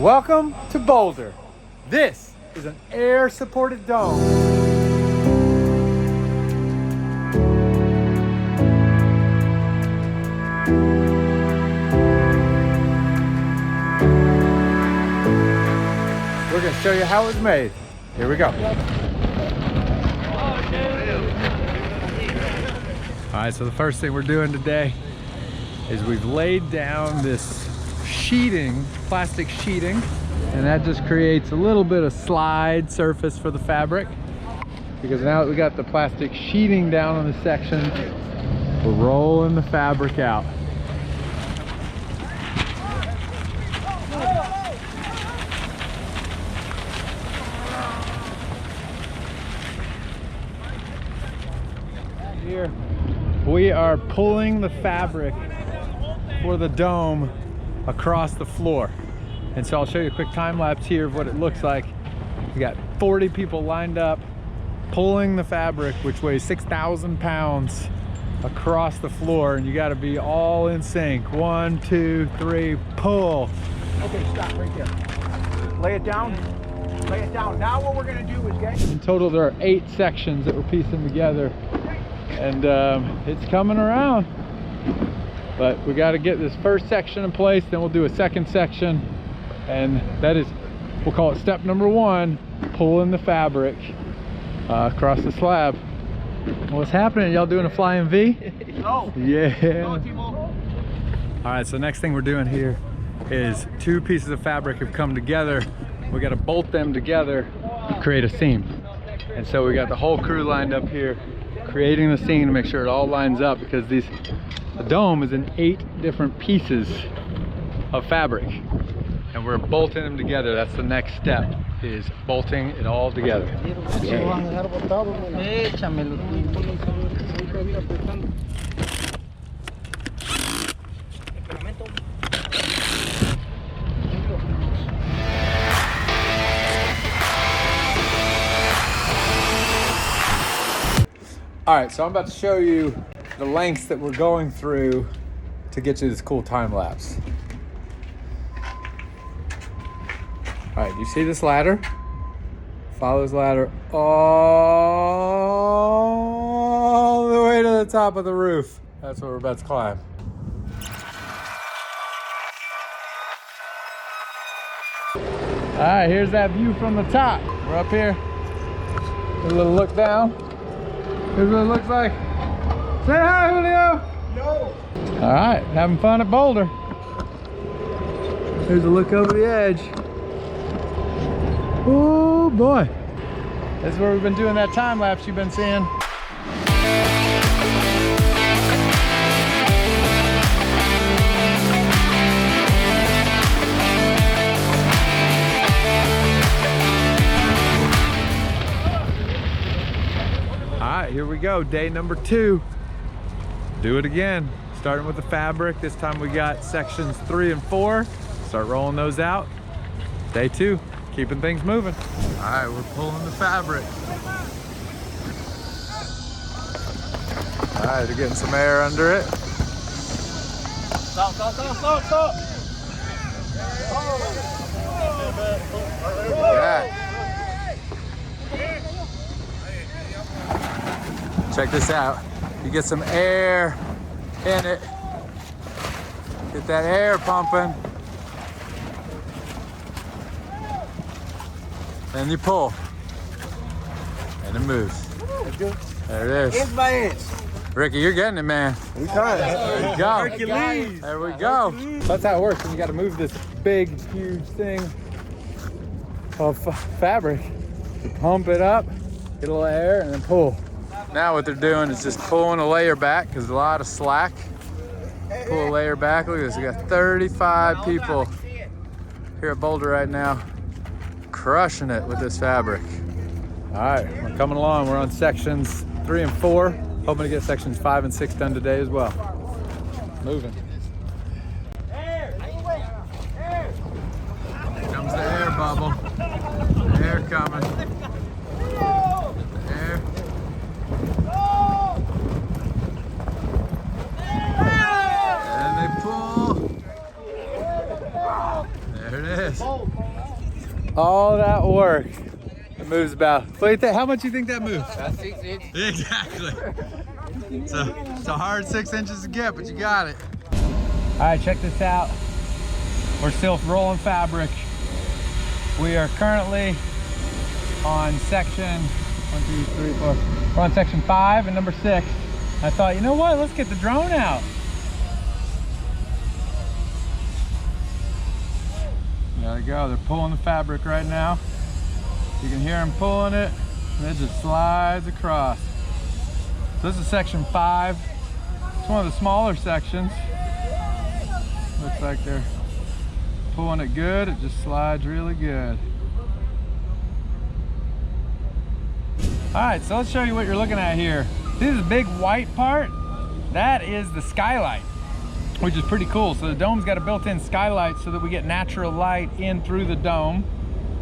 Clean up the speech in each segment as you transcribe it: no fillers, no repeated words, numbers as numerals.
Welcome to Boulder. This is an air-supported dome. We're going to show you how it's made. Here we go. All right, so the first thing we're doing today is we've laid down this sheeting, plastic sheeting, and that just creates a little bit of slide surface for the fabric. Because now that we got the plastic sheeting down on the section, we're rolling the fabric out. Here we are pulling the fabric for the dome across the floor. And so I'll show you a quick time lapse here of what it looks like. We got 40 people lined up pulling the fabric, which weighs 6,000 pounds, across the floor, and you got to be all in sync. 1, 2, 3, pull. Okay, stop right there. Lay it down. Lay it down. Now what we're going to do is get... In total there are 8 sections that we're piecing together, and it's coming around. But we got to get this first section in place, then we'll do a second section, and that is, we'll call it step number 1, pulling the fabric across the slab. What's happening? Y'all doing a flying V? No. Yeah. No, Timo. All right, so next thing we're doing here is 2 pieces of fabric have come together. We got to bolt them together to create a seam. And so we got the whole crew lined up here, creating the seam to make sure it all lines up, because the dome is in 8 different pieces of fabric, and we're bolting them together. That's the next step, is bolting it all together. All right, so I'm about to show you the lengths that we're going through to get you this cool time lapse. All right, you see this ladder? Follow this ladder all the way to the top of the roof. That's what we're about to climb. All right, here's that view from the top. We're up here. A little look down. Here's what it looks like. Say hi, Julio. No. All right, having fun at Boulder. Here's a look over the edge. Oh boy. This is where we've been doing that time lapse you've been seeing. Here we go, day number 2. Do it again, starting with the fabric. This time we got sections 3 and 4. Start rolling those out. Day 2, keeping things moving. All right, we're pulling the fabric. All right, they're getting some air under it. Stop, stop, stop, stop, stop. Yeah. Check this out. You get some air in it. Get that air pumping. Then you pull. And it moves. There it is. Inch by inch. Ricky, you're getting it, man. We trying. There you go. Hercules. There we go. That's how it works when you got to move this big, huge thing of fabric. You pump it up, get a little air, and then pull. Now what they're doing is just pulling a layer back, because there's a lot of slack. Pull a layer back. Look at this. We got 35 people here at Boulder right now, crushing it with this fabric. All right, we're coming along. We're on sections 3 and 4. Hoping to get sections 5 and 6 done today as well. Moving. Here comes the air bubble. Air coming. Air. And they pull. There it is. All that work. It moves about. How much do you think that moves? 6 inches. Exactly. So it's a hard 6 inches to get, but you got it. All right, check this out. We're still rolling fabric. We are currently on section 1, 2, 3, 4. We're on section 5 and number 6. I thought, you know what? Let's get the drone out. There they go. They're pulling the fabric right now. You can hear them pulling it, and it just slides across. This is section 5. It's one of the smaller sections. Looks like they're pulling it good. It just slides really good. All right, so let's show you what you're looking at here. See this big white part? That is the skylight, which is pretty cool. So the dome's got a built-in skylight so that we get natural light in through the dome.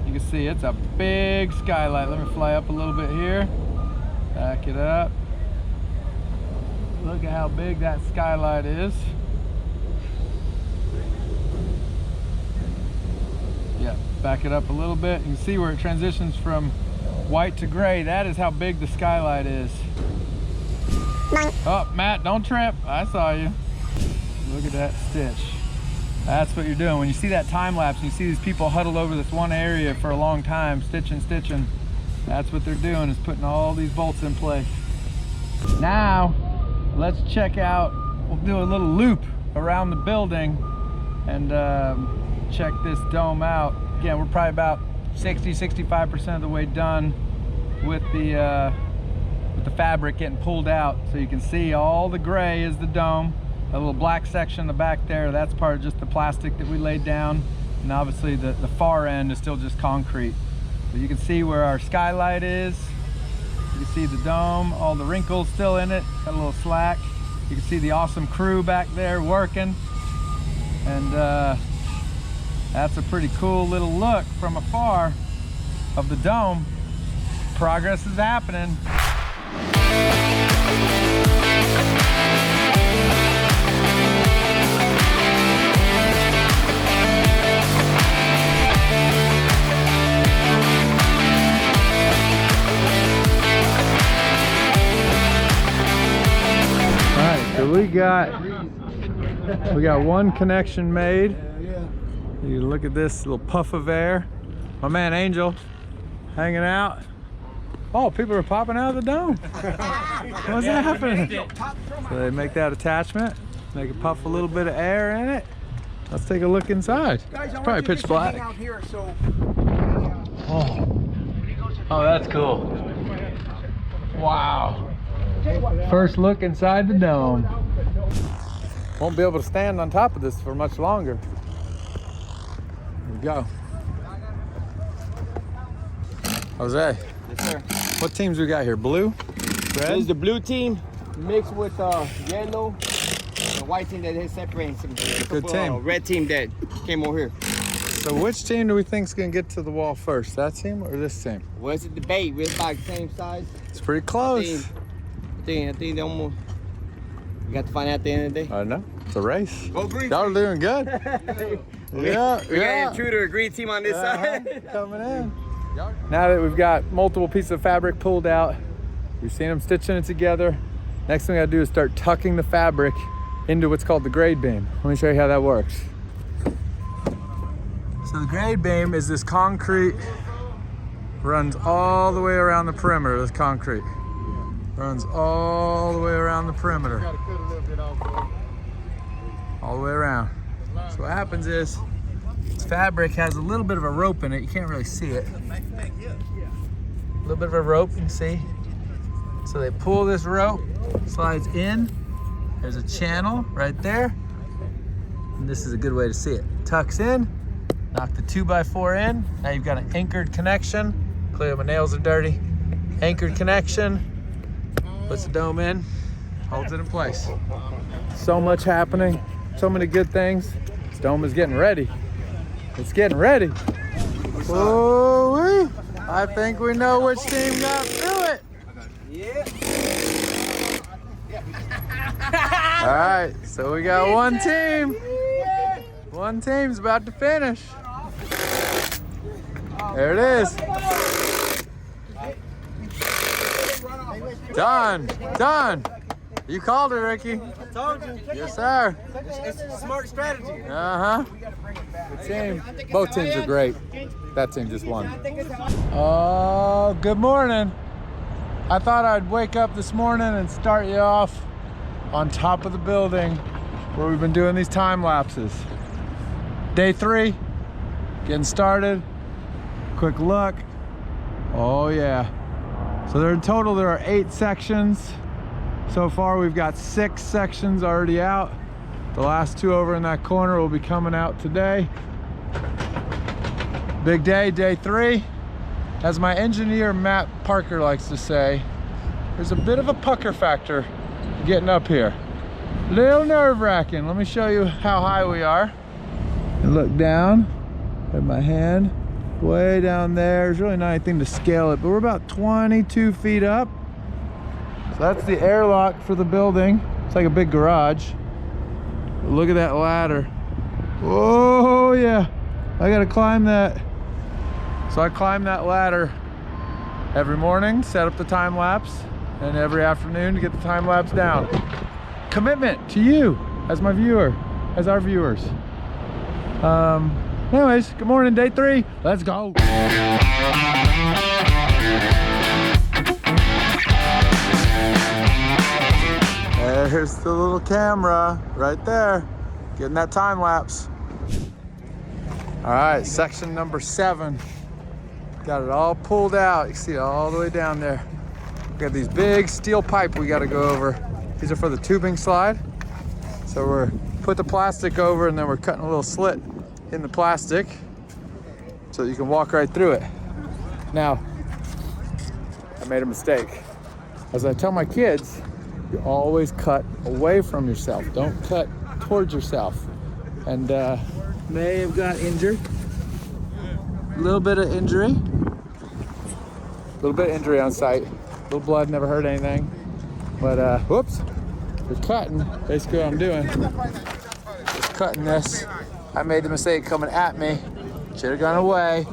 You can see it's a big skylight. Let me fly up a little bit here. Back it up. Look at how big that skylight is. Yeah, back it up a little bit. You can see where it transitions from white to gray. That is how big the skylight is. Oh, Matt, don't trip. I saw you. Look at that stitch. That's what you're doing. When you see that time lapse and you see these people huddled over this one area for a long time, stitching, that's what they're doing, is putting all these bolts in place. Now, let's check out, we'll do a little loop around the building and check this dome out. Again, we're probably about 60–65% of the way done with the fabric getting pulled out. So you can see all the gray is the dome. A little black section in the back there, that's part of just the plastic that we laid down. And obviously the far end is still just concrete. But you can see where our skylight is. You can see the dome, all the wrinkles still in it, got a little slack. You can see the awesome crew back there working. And that's a pretty cool little look from afar of the dome. Progress is happening. So we got one connection made. You look at this little puff of air. My man Angel hanging out. Oh, people are popping out of the dome. What's happening? So they make that attachment, make it puff a little bit of air in it. Let's take a look inside. It's probably pitch black. Oh, that's cool. Wow. First look inside the dome. Won't be able to stand on top of this for much longer. Here we go. Jose. Yes, sir. What teams we got here? Blue? Red? This is the blue team mixed with yellow and the white team that is separating. Good team. Red team that came over here. So which team do we think is going to get to the wall first? That team or this team? Well, it's a debate. We're about the same size. It's pretty close. I think they almost. We got to find out at the end of the day. I know. It's a race. Go green. Y'all are doing good. Yeah. We got an intruder, a green team on this side. Coming in. Now that we've got multiple pieces of fabric pulled out, we've seen them stitching it together. Next thing I do is start tucking the fabric into what's called the grade beam. Let me show you how that works. So the grade beam is this concrete, runs all the way around the perimeter of this concrete. Runs all the way around the perimeter. All the way around. So what happens is, this fabric has a little bit of a rope in it. You can't really see it. A little bit of a rope, you can see. So they pull this rope, slides in. There's a channel right there. And this is a good way to see it. Tucks in, knock the 2x4 in. Now you've got an anchored connection. Clearly my nails are dirty. Anchored connection. Puts the dome in, holds it in place. So much happening, so many good things. This dome is getting ready. It's getting ready. Whoa-wee. I think we know which team got through it. Yeah. All right, so we got one team. One team's about to finish. There it is. Done. Done. You called it, Ricky. I told you. Yes, sir. It's a smart strategy. Uh-huh. Good team. Both teams are great. That team just won. Oh, good morning. I thought I'd wake up this morning and start you off on top of the building where we've been doing these time lapses. Day 3, getting started. Quick look. Oh yeah. So in total there are 8 sections. So far we've got 6 sections already out. The last 2 over in that corner will be coming out today. Big day, day 3. As my engineer Matt Parker likes to say, there's a bit of a pucker factor getting up here. Little nerve-wracking. Let me show you how high we are. And look down at my hand, way down there. There's really not anything to scale it, but we're about 22 feet up. So that's the airlock for the building. It's like a big garage. But look at that ladder. Oh yeah, I gotta climb that. So I climb that ladder every morning, set up the time lapse, and every afternoon to get the time lapse down. Commitment to you as my viewer, as our viewers. Anyways, good morning, day 3. Let's go. There's the little camera right there, getting that time lapse. All right, section number 7. Got it all pulled out. You see it all the way down there. We got these big steel pipe we got to go over. These are for the tubing slide. So we're put the plastic over and then we're cutting a little slit in the plastic so that you can walk right through it. Now, I made a mistake. As I tell my kids, you always cut away from yourself. Don't cut towards yourself. And may have got injured. A little bit of injury. A little bit of injury on site. A little blood, never hurt anything. But whoops, we're cutting. Basically what I'm doing is cutting this. I made the mistake coming at me. Should have gone away.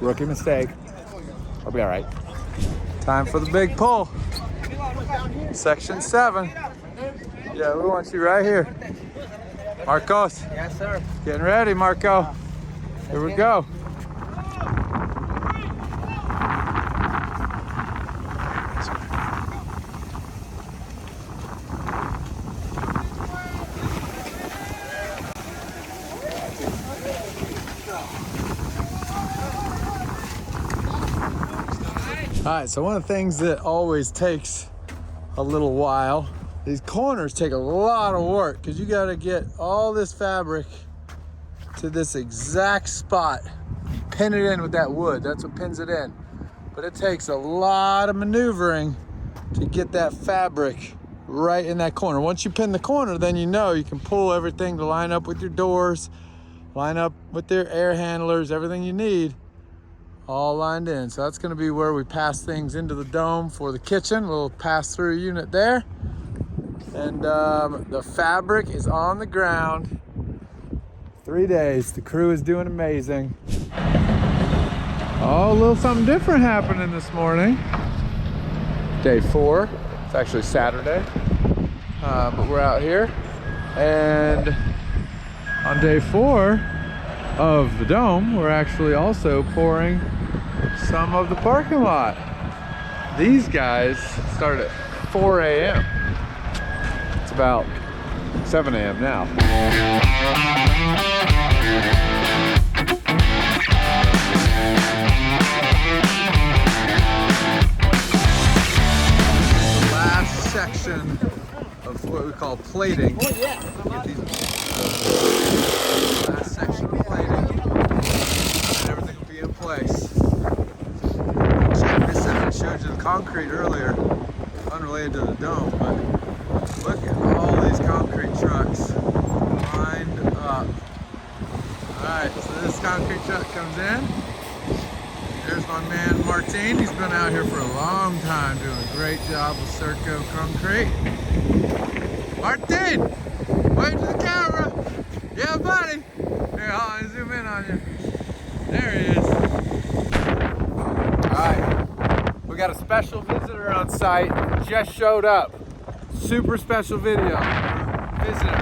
Rookie mistake. I'll be all right. Time for the big pull. Section 7. Yeah, we want you right here. Marcos. Yes, sir. Getting ready, Marco. Here we go. All right, so one of the things that always takes a little while, these corners take a lot of work because you got to get all this fabric to this exact spot, pin it in with that wood. That's what pins it in. But it takes a lot of maneuvering to get that fabric right in that corner. Once you pin the corner, then you know you can pull everything to line up with your doors, line up with their air handlers, everything you need, all lined in. So that's gonna be where we pass things into the dome for the kitchen, little pass-through unit there. And the fabric is on the ground. 3 days, the crew is doing amazing. Oh, a little something different happening this morning. Day 4, it's actually Saturday, but we're out here. And on day 4 of the dome, we're actually also pouring some of the parking lot. These guys start at 4 a.m. It's about 7 a.m. now. The last section of what we call plating. Oh, yeah. Last section of plating. And everything will be in place. Check this out. I showed you the concrete earlier, unrelated to the dome, but look at all these concrete trucks lined up. Alright, so this concrete truck comes in. There's my man Martin. He's been out here for a long time doing a great job with Serco concrete. Martin! Wave to the camera! Yeah, buddy! Here, I'll zoom in on you. There he is. We got a special visitor on site. Just showed up. Super special video. Visitor.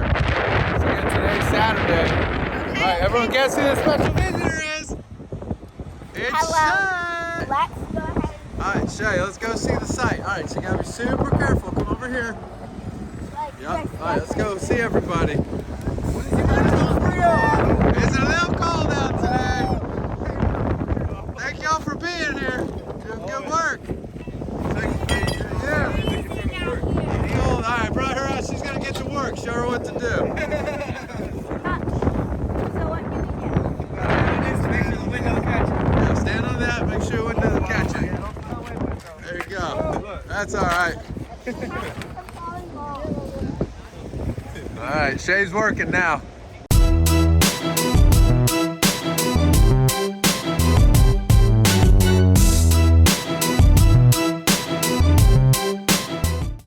So again, today's Saturday. All right, everyone guess who the special visitor is? It's Shay. Let's go ahead. All right, Shay, let's go see the site. All right, so you gotta be super careful. Come over here. Yep. All right, let's go see everybody. It's a little cold out today. Thank y'all for being here. Doing good work. Yeah. Cool. All right, brought her out. She's gonna get to work. Show her what to do. So what do we do? Yeah, stand on that. Make sure the wind doesn't catch it. There you go. That's all right. All right, Shay's working now.